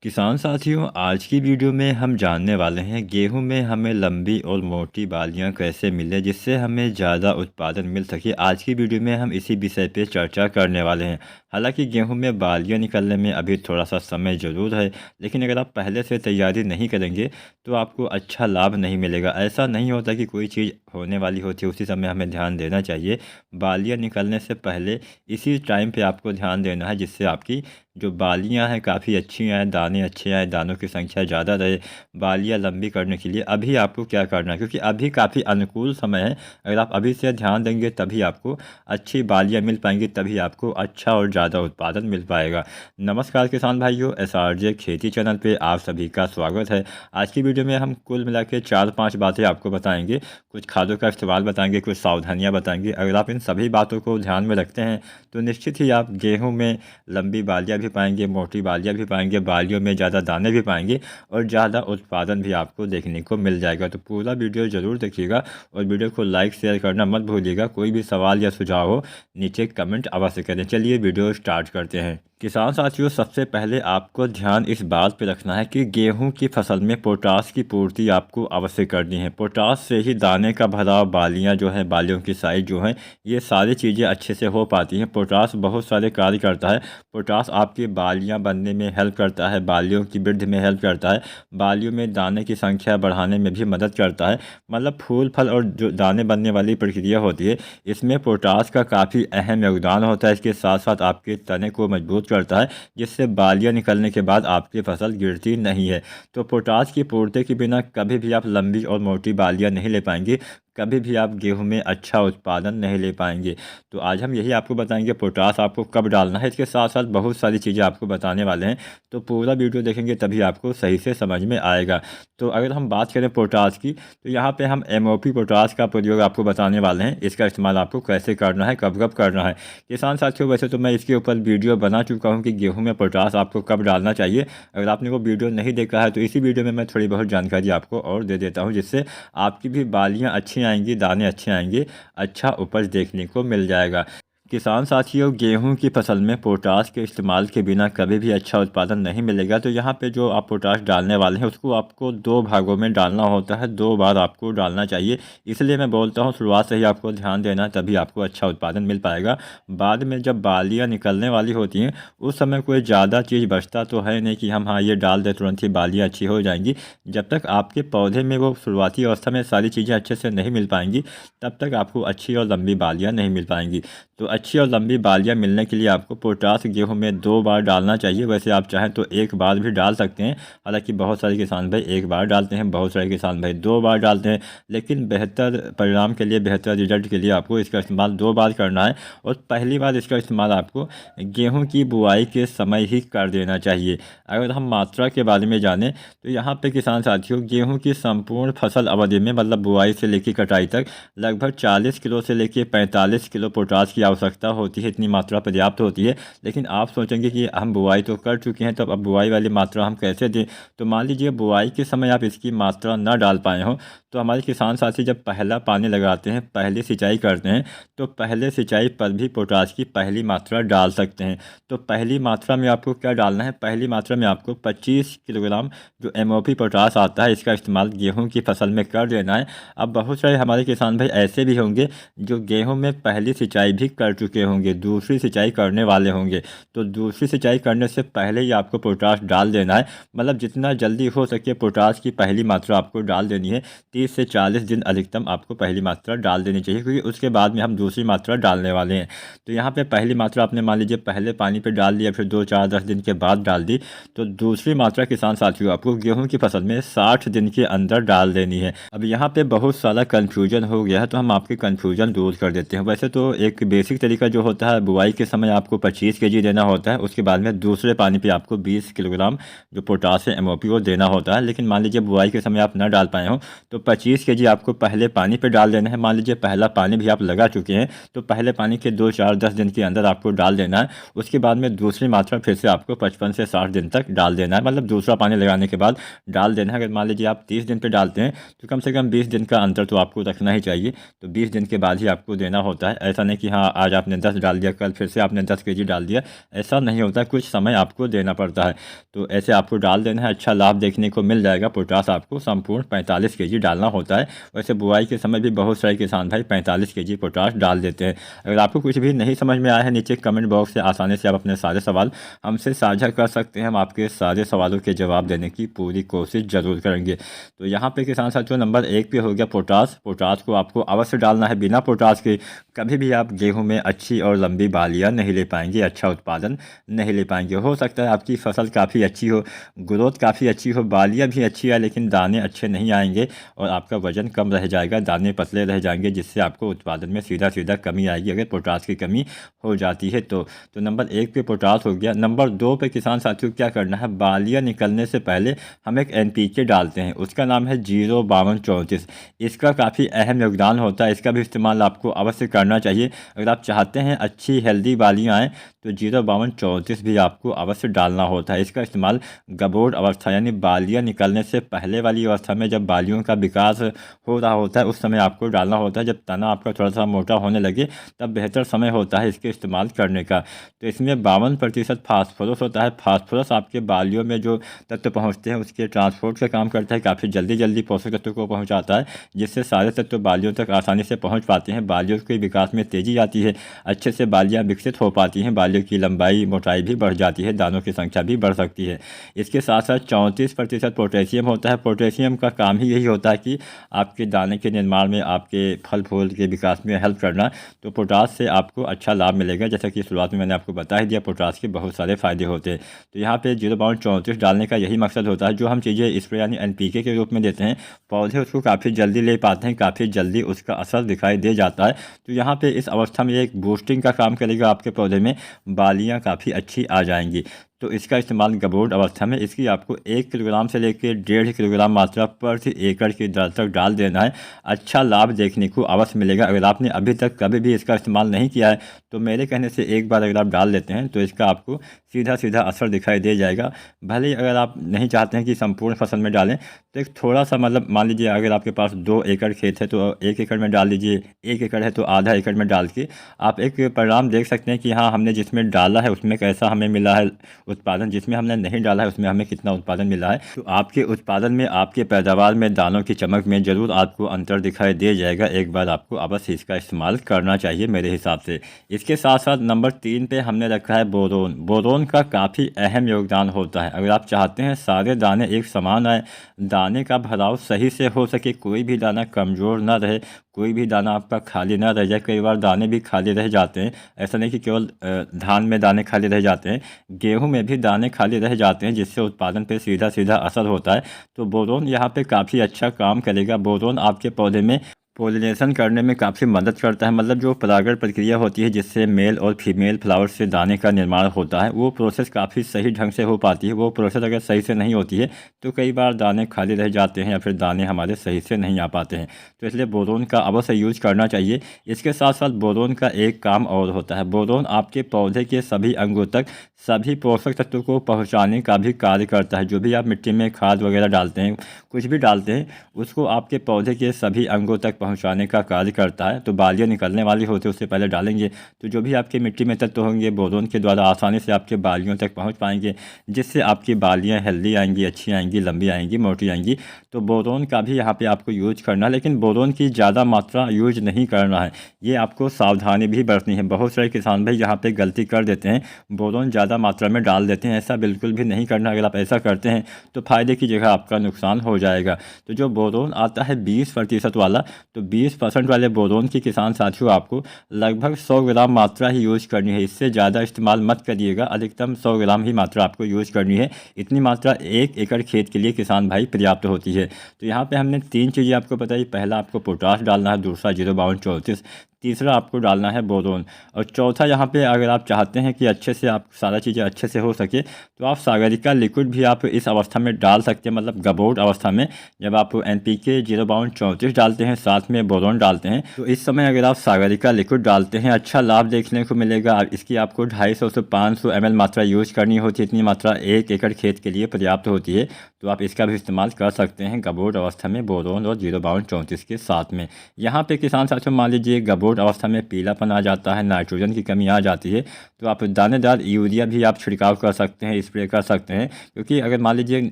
किसान साथियों, आज की वीडियो में हम जानने वाले हैं गेहूं में हमें लंबी और मोटी बालियां कैसे मिले जिससे हमें ज़्यादा उत्पादन मिल सके। आज की वीडियो में हम इसी विषय पे चर्चा करने वाले हैं। हालांकि गेहूं में बालियां निकलने में अभी थोड़ा सा समय ज़रूर है, लेकिन अगर आप पहले से तैयारी नहीं करेंगे तो आपको अच्छा लाभ नहीं मिलेगा। ऐसा नहीं होता कि कोई चीज़ होने वाली होती है उसी समय हमें ध्यान देना चाहिए। बालियाँ निकलने से पहले इसी टाइम पर आपको ध्यान देना है जिससे आपकी जो बालियां हैं काफ़ी अच्छी आएँ, दाने अच्छे आएँ, दानों की संख्या ज़्यादा रहे। बालियां लंबी करने के लिए अभी आपको क्या करना है, क्योंकि अभी काफ़ी अनुकूल समय है। अगर आप अभी से ध्यान देंगे तभी आपको अच्छी बालियां मिल पाएंगी, तभी आपको अच्छा और ज़्यादा उत्पादन मिल पाएगा। नमस्कार किसान भाइयों, SRJ खेती चैनल पे आप सभी का स्वागत है। आज की वीडियो में हम कुल मिला के 4-5 बातें आपको बताएंगे। कुछ खादों का इस्तेमाल बताएंगे, कुछ सावधानियाँ बताएंगे। अगर आप इन सभी बातों को ध्यान में रखते हैं तो निश्चित ही आप गेहूँ में लंबी बालियाँ भी पाएंगे, मोटी बालियाँ भी पाएंगे, बालियों में ज़्यादा दाने भी पाएंगे और ज़्यादा उत्पादन भी आपको देखने को मिल जाएगा। तो पूरा वीडियो ज़रूर देखिएगा और वीडियो को लाइक शेयर करना मत भूलिएगा। कोई भी सवाल या सुझाव हो नीचे कमेंट अवश्य करें। चलिए वीडियो स्टार्ट करते हैं। किसान साथियों, सबसे पहले आपको ध्यान इस बात पर रखना है कि गेहूं की फसल में पोटास की पूर्ति आपको अवश्य करनी है। पोटास से ही दाने का भराव, बालियां जो है, बालियों की साइज जो है, ये सारी चीज़ें अच्छे से हो पाती हैं। पोटास बहुत सारे कार्य करता है। पोटास आपकी बालियां बनने में हेल्प करता है, बालियों की वृद्धि में हेल्प करता है, बालियों में दाने की संख्या बढ़ाने में भी मदद करता है। मतलब फूल फल और जो दाने बनने वाली प्रक्रिया होती है, इसमें पोटास का काफ़ी अहम योगदान होता है। इसके साथ साथ आपके तने को मजबूत करता है, जिससे बालियां निकलने के बाद आपकी फसल गिरती नहीं है। तो पोटास की पूर्ति के बिना कभी भी आप लंबी और मोटी बालियां नहीं ले पाएंगे, कभी भी आप गेहूं में अच्छा उत्पादन नहीं ले पाएंगे। तो आज हम यही आपको बताएंगे पोटास आपको कब डालना है। इसके साथ साथ बहुत सारी चीज़ें आपको बताने वाले हैं, तो पूरा वीडियो देखेंगे तभी आपको सही से समझ में आएगा। तो अगर हम बात करें पोटास की, तो यहाँ पे हम MOP पोटास का प्रयोग आपको बताने वाले हैं। इसका इस्तेमाल आपको कैसे करना है, कब कब करना है। किसान साथियों, वैसे तो मैं इसके ऊपर वीडियो बना चुका हूँ कि गेहूँ में पोटास आपको कब डालना चाहिए। अगर आपने वो वीडियो नहीं देखा है तो इसी वीडियो में मैं थोड़ी बहुत जानकारी आपको और दे देता हूँ, जिससे आपकी भी बालियाँ अच्छी आएंगी, दाने अच्छे आएंगे, अच्छा उपज देखने को मिल जाएगा। किसान साथियों, गेहूं की फसल में पोटास के इस्तेमाल के बिना कभी भी अच्छा उत्पादन नहीं मिलेगा। तो यहाँ पे जो आप पोटास डालने वाले हैं उसको आपको 2 भागों में डालना होता है, 2 बार आपको डालना चाहिए। इसलिए मैं बोलता हूँ शुरुआत से ही आपको ध्यान देना है, तभी आपको अच्छा उत्पादन मिल पाएगा। बाद में जब बालियाँ निकलने वाली होती हैं उस समय कोई ज़्यादा चीज़ बचता तो है नहीं कि हम हाँ ये डाल दें तुरंत ही बालियाँ अच्छी हो जाएंगी। जब तक आपके पौधे में वो शुरुआती अवस्था में सारी चीज़ें अच्छे से नहीं मिल पाएंगी, तब तक आपको अच्छी और लंबी बालियाँ नहीं मिल पाएंगी। तो अच्छी और लंबी बालियाँ मिलने के लिए आपको पोटास गेहूं में 2 बार डालना चाहिए। वैसे आप चाहें तो 1 बार भी डाल सकते हैं। हालांकि बहुत सारे किसान भाई 1 बार डालते हैं, बहुत सारे किसान भाई 2 बार डालते हैं, लेकिन बेहतर परिणाम के लिए, बेहतर रिजल्ट के लिए आपको इसका इस्तेमाल 2 बार करना है। और पहली बार इसका इस्तेमाल आपको गेहूँ की बुआई के समय ही कर देना चाहिए। अगर हम मात्रा के बारे में जानें तो यहाँ पर किसान साथियों, गेहूँ की संपूर्ण फसल अवधि में, मतलब बुआई से लेकर कटाई तक, लगभग 40 किलो से लेकर 45 किलो पोटास की आवश्यकता होती है। इतनी मात्रा पर्याप्त होती है। लेकिन आप सोचेंगे कि हम बुआई तो कर चुके हैं, तो अब बुआई वाली मात्रा हम कैसे दें। तो मान लीजिए बुआई के समय आप इसकी मात्रा न डाल पाए हों, तो हमारे किसान साथी जब पहला पानी लगाते हैं, पहली सिंचाई करते हैं, तो पहले सिंचाई पर भी पोटास की पहली मात्रा डाल सकते हैं। तो पहली मात्रा में आपको क्या डालना है, पहली मात्रा में आपको 25 किलोग्राम जो MOP पोटास आता है, इसका इस्तेमाल गेहूँ की फसल में कर देना है। अब बहुत सारे हमारे किसान भाई ऐसे भी होंगे जो गेहूँ में पहली सिंचाई भी कर चुके होंगे, दूसरी सिंचाई करने वाले होंगे। तो दूसरी सिंचाई करने से पहले ही आपको पोटास डाल देना है। मतलब जितना जल्दी हो सके पोटास की पहली मात्रा आपको डाल देनी है। 30 से 40 दिन अधिकतम आपको पहली मात्रा डाल देनी चाहिए, क्योंकि उसके बाद में हम दूसरी मात्रा डालने वाले हैं। तो यहाँ पे पहली मात्रा आपने मान लीजिए पहले पानी पे डाल दिया, फिर 2, 4, 10 दिन के बाद डाल दी। तो दूसरी मात्रा किसान साथियों आपको गेहूँ की फसल में 60 दिन के अंदर डाल देनी है। अब यहाँ पे बहुत सारा कन्फ्यूजन हो गया है, तो हम आपके कन्फ्यूजन दूर कर देते हैं। वैसे तो एक बेसिक तरीका जो होता है, बुआई के समय आपको 25 kg देना होता है, उसके बाद में दूसरे पानी पे आपको 20 किलोग्राम जो पोटास है MOP वो देना होता है। लेकिन मान लीजिए बुआई के समय आप न डाल पाए हो, तो 25 kg आपको पहले पानी पे डाल देना है। मान लीजिए पहला पानी भी आप लगा चुके हैं, तो पहले पानी के 2, 4, 10 दिन के अंदर आपको डाल देना है। उसके बाद में दूसरी मात्रा फिर से आपको 55 से 60 दिन तक डाल देना है। मतलब दूसरा पानी लगाने के बाद डाल देना है। अगर मान लीजिए आप 30 दिन पर डालते हैं तो कम से कम 20 दिन का अंतर तो आपको रखना ही चाहिए। तो 20 दिन के बाद ही आपको देना होता है। ऐसा नहीं कि हाँ आज आपने 10 डाल दिया, कल फिर से आपने 10 kg डाल दिया, ऐसा नहीं होता, कुछ समय आपको देना पड़ता है। तो ऐसे आपको डाल देना है, अच्छा लाभ देखने को मिल जाएगा। पोटास आपको संपूर्ण 45 kg डालना होता है। वैसे बुआई के समय भी बहुत सारे किसान भाई 45 kg पोटास डाल देते हैं। अगर आपको कुछ भी नहीं समझ में आया है, नीचे कमेंट बॉक्स से आसानी से आप अपने सारे सवाल हमसे साझा कर सकते हैं। हम आपके सारे सवालों के जवाब देने की पूरी कोशिश ज़रूर करेंगे। तो यहाँ पे किसान साथियों नंबर 1 पे हो गया पोटास। पोटास को आपको अवश्य डालना है, बिना पोटास के कभी भी आप गेहूं में अच्छी और लंबी बालियां नहीं ले पाएंगे, अच्छा उत्पादन नहीं ले पाएंगे। हो सकता है आपकी फसल काफ़ी अच्छी हो, ग्रोथ काफ़ी अच्छी हो, बालियां भी अच्छी है, लेकिन दाने अच्छे नहीं आएंगे और आपका वजन कम रह जाएगा, दाने पतले रह जाएंगे, जिससे आपको उत्पादन में सीधा सीधा कमी आएगी अगर पोटास की कमी हो जाती है तो नंबर 1 पे पोटास हो गया। नंबर 2 पे किसान साथियों क्या करना है, बालियां निकलने से पहले हम एक NPK डालते हैं, उसका नाम है 05234। इसका काफ़ी अहम योगदान होता है, इसका भी इस्तेमाल आपको अवश्य करना चाहिए। अगर आप चाहते हैं अच्छी हेल्दी बालियां आएँ तो 05234 भी आपको अवश्य डालना होता है। इसका इस्तेमाल गबोड अवस्था यानी बालियां निकलने से पहले वाली अवस्था में, जब बालियों का विकास हो रहा होता है, उस समय आपको डालना होता है। जब तना आपका थोड़ा सा मोटा होने लगे तब बेहतर समय होता है इसके इस्तेमाल करने का। तो इसमें 52% फास्फोरस होता है। फास्फोरस आपके बालियों में जो तत्व पहुँचते हैं उसके ट्रांसपोर्ट का काम करता है, काफ़ी जल्दी पोषक तत्वों को पहुँचाता है, जिससे सारे तत्व बालियों तक आसानी से पहुँच पाते हैं। बालियों के विकास में तेज़ी आती है, अच्छे से बालियाँ विकसित हो पाती हैं, बालियों की लंबाई मोटाई भी बढ़ जाती है, दानों की संख्या भी बढ़ सकती है। इसके साथ साथ 34% पोटेशियम होता है। पोटेशियम का काम ही यही होता है कि आपके दाने के निर्माण में, आपके फल फूल के विकास में हेल्प करना। तो पोटास से आपको अच्छा लाभ मिलेगा। जैसा कि शुरुआत में मैंने आपको बता ही दिया, पोटास के बहुत सारे फायदे होते हैं। तो यहाँ पे 05234 डालने का यही मकसद होता है। जो हम चीज़ें स्प्रे यानी NPK के रूप में देते हैं, पौधे उसको काफ़ी जल्दी ले पाते हैं, काफ़ी जल्दी उसका असर दिखाई दे जाता है। तो यहाँ पे इस अवस्था में एक बूस्टिंग का काम करेगा, आपके पौधे में बालियाँ काफ़ी अच्छी आ जाएंगी। तो इसका इस्तेमाल गबोड अवस्था में इसकी आपको 1 किलोग्राम से लेकर 1.5 किलोग्राम मात्रा प्रति एकड़ की दर तक डाल देना है। अच्छा लाभ देखने को अवश्य मिलेगा। अगर आपने अभी तक कभी भी इसका इस्तेमाल नहीं किया है तो मेरे कहने से एक बार अगर आप डाल लेते हैं तो इसका आपको सीधा असर दिखाई दे जाएगा। भले ही अगर आप नहीं चाहते हैं कि संपूर्ण फसल में डालें तो एक थोड़ा सा, मतलब मान लीजिए अगर आपके पास 2 एकड़ खेत है तो 1 एकड़ में डाल लीजिए, 1 एकड़ है तो आधा एकड़ में डाल के आप एक परिणाम देख सकते हैं कि हाँ, हमने जिसमें डाला है उसमें कैसा हमें मिला है उत्पादन, जिसमें हमने नहीं डाला है उसमें हमें कितना उत्पादन मिला है। तो आपके उत्पादन में, आपके पैदावार में, दानों की चमक में ज़रूर आपको अंतर दिखाई दे जाएगा। एक बार आपको अवश्य इसका इस्तेमाल करना चाहिए मेरे हिसाब से। इसके साथ साथ नंबर 3 पे हमने रखा है बोरोन। बोरोन का काफ़ी अहम योगदान होता है। अगर आप चाहते हैं सारे दाने एक समान आए, दाने का भराव सही से हो सके, कोई भी दाना कमज़ोर ना रहे, कोई भी दाना आपका खाली ना रह जाए। कई बार दाने भी खाली रह जाते हैं, ऐसा नहीं कि केवल धान में दाने खाली रह जाते हैं, गेहूं में भी दाने खाली रह जाते हैं, जिससे उत्पादन पे सीधा असर होता है। तो बोरोन यहाँ पे काफ़ी अच्छा काम करेगा। बोरोन आपके पौधे में पोलिनेशन करने में काफ़ी मदद करता है। मतलब जो परागण प्रक्रिया होती है जिससे मेल और फीमेल फ्लावर से दाने का निर्माण होता है, वो प्रोसेस काफ़ी सही ढंग से हो पाती है। वो प्रोसेस अगर सही से नहीं होती है तो कई बार दाने खाली रह जाते हैं या फिर दाने हमारे सही से नहीं आ पाते हैं। तो इसलिए बोरोन का अवश्य यूज करना चाहिए। इसके साथ साथ बोरोन का एक काम और होता है। बोरोन आपके पौधे के सभी अंगों तक सभी पोषक तत्वों को पहुँचाने का भी कार्य करता है। जो भी आप मिट्टी में खाद वगैरह डालते हैं, कुछ भी डालते हैं, उसको आपके पौधे के सभी अंगों तक पहुंचाने का कार्य करता है। तो बालियां निकलने वाली होती है उससे पहले डालेंगे तो जो भी आपकी मिट्टी में तत्व होंगे बोरोन के द्वारा आसानी से आपके बालियों तक पहुंच पाएंगे, जिससे आपकी बालियां हेल्दी आएंगी, अच्छी आएंगी, लंबी आएंगी, मोटी आएंगी। तो बोरोन का भी यहाँ पे आपको यूज करना है, लेकिन बोरोन की ज़्यादा मात्रा यूज नहीं करना है। ये आपको सावधानी भी बरतनी है। बहुत सारे किसान भाई यहाँ पे गलती कर देते हैं, बोरोन ज़्यादा मात्रा में डाल देते हैं। ऐसा बिल्कुल भी नहीं करना। अगर आप ऐसा करते हैं तो फ़ायदे की जगह आपका नुकसान हो जाएगा। तो जो बोरोन आता है 20% वाला, तो 20% वाले बोरोन की किसान साथियों आपको लगभग 100 ग्राम मात्रा ही यूज करनी है। इससे ज़्यादा इस्तेमाल मत करिएगा। अधिकतम 100 ग्राम ही मात्रा आपको यूज करनी है। इतनी मात्रा 1 एकड़ खेत के लिए किसान भाई पर्याप्त होती है। तो यहाँ पे हमने 3 चीज़ें आपको बताई। पहला आपको पोटाश डालना है, दूसरा 05234, तीसरा आपको डालना है बोरोन, और चौथा यहाँ पे अगर आप चाहते हैं कि अच्छे से आप सारा चीज़ें अच्छे से हो सके तो आप सागरिका लिक्विड भी आप इस अवस्था में डाल सकते हैं। मतलब गबोड अवस्था में जब आप NPK 05234 डालते हैं, साथ में बोरोन डालते हैं, तो इस समय अगर आप सागरिका लिक्विड डालते हैं अच्छा लाभ देखने को मिलेगा। इसकी आपको 250 से 500 ml मात्रा यूज करनी होती है। इतनी मात्रा 1 एकड़ खेत के लिए पर्याप्त होती है। तो आप इसका भी इस्तेमाल कर सकते हैं गबोड अवस्था में बोरोन और 05234 के साथ में। यहाँ पे किसान साथियों मान लीजिए गबोड गबोर अवस्था में पीलापन आ जाता है, नाइट्रोजन की कमी आ जाती है, तो आप दानेदार यूरिया भी आप छिड़काव कर सकते हैं, स्प्रे कर सकते हैं। क्योंकि अगर मान लीजिए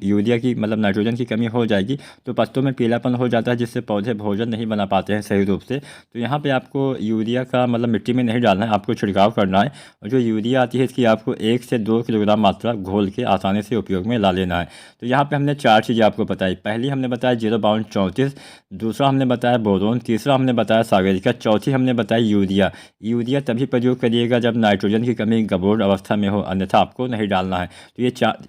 यूरिया की मतलब नाइट्रोजन की कमी हो जाएगी तो पत्तों में पीलापन हो जाता है, जिससे पौधे भोजन नहीं बना पाते हैं सही रूप से। तो यहाँ पे आपको यूरिया का मतलब मिट्टी में नहीं डालना है, आपको छिड़काव करना है। और जो यूरिया आती है इसकी आपको 1 से 2 किलोग्राम मात्रा घोल के आसानी से उपयोग में ला लेना है। तो यहाँ पे हमने 4 चीज़ें आपको बताई। पहली हमने बताया 0.34, दूसरा हमने बताया बोरोन, तीसरा हमने बताया सागरिका, चौथी हमने बताया यूरिया। यूरिया तभी प्रयोग करिएगा जब नाइट्रोजन की कमी गबोर अवस्था में हो, अन्यथा आपको नहीं डालना है। तो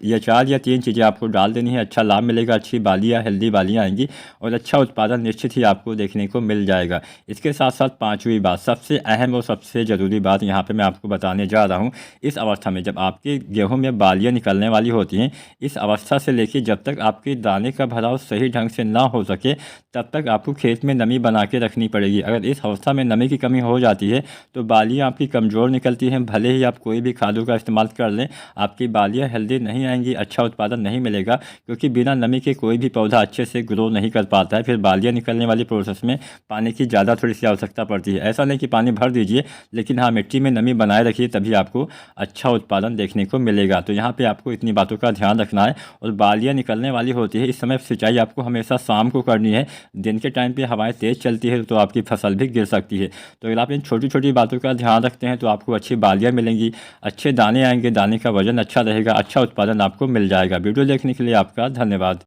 ये चार या 3 चीज़ें आपको डाल देनी है, अच्छा लाभ मिलेगा, अच्छी बालियाँ हेल्दी बालियाँ आएंगी और अच्छा उत्पादन निश्चित ही आपको देखने को मिल जाएगा। इसके साथ साथ 5वीं बात, सबसे अहम और सबसे ज़रूरी बात यहाँ पे मैं आपको बताने जा रहा हूँ। इस अवस्था में जब आपके गेहूँ में बालियाँ निकलने वाली होती हैं, इस अवस्था से लेकर जब तक आपके दाने का भराव सही ढंग से ना हो सके तब तक आपको खेत में नमी बना के रखनी पड़ेगी। अगर इस अवस्था में नमी की कमी हो जाती है तो बालियाँ आपकी कमज़ोर निकलती हैं। भले ही आप कोई भी खादों का इस्तेमाल कर लें, आपकी बालियाँ हेल्दी नहीं आएंगी, अच्छा उत्पादन नहीं मिलेगा, क्योंकि बिना नमी के कोई भी पौधा अच्छे से ग्रो नहीं कर पाता है। फिर बालियाँ निकलने वाली प्रोसेस में पानी की ज़्यादा थोड़ी सी आवश्यकता पड़ती है। ऐसा नहीं कि पानी भर दीजिए, लेकिन हाँ, मिट्टी में नमी बनाए रखिए, तभी आपको अच्छा उत्पादन देखने को मिलेगा। तो यहाँ पे आपको इतनी बातों का ध्यान रखना है। और बालियाँ निकलने वाली होती है, इस समय सिंचाई आपको हमेशा शाम को करनी है। दिन के टाइम पे हवाएं तेज़ चलती है तो आपकी फसल भी गिर सकती है। तो अगर आप इन छोटी छोटी बातों का ध्यान रखते हैं तो आपको अच्छी बालियाँ मिलेंगी, अच्छे दाने आएंगे, दाने का वजन अच्छा रहेगा, अच्छा उत्पादन आपको मिल जाएगा। वीडियो देखने के लिए आपका धन्यवाद।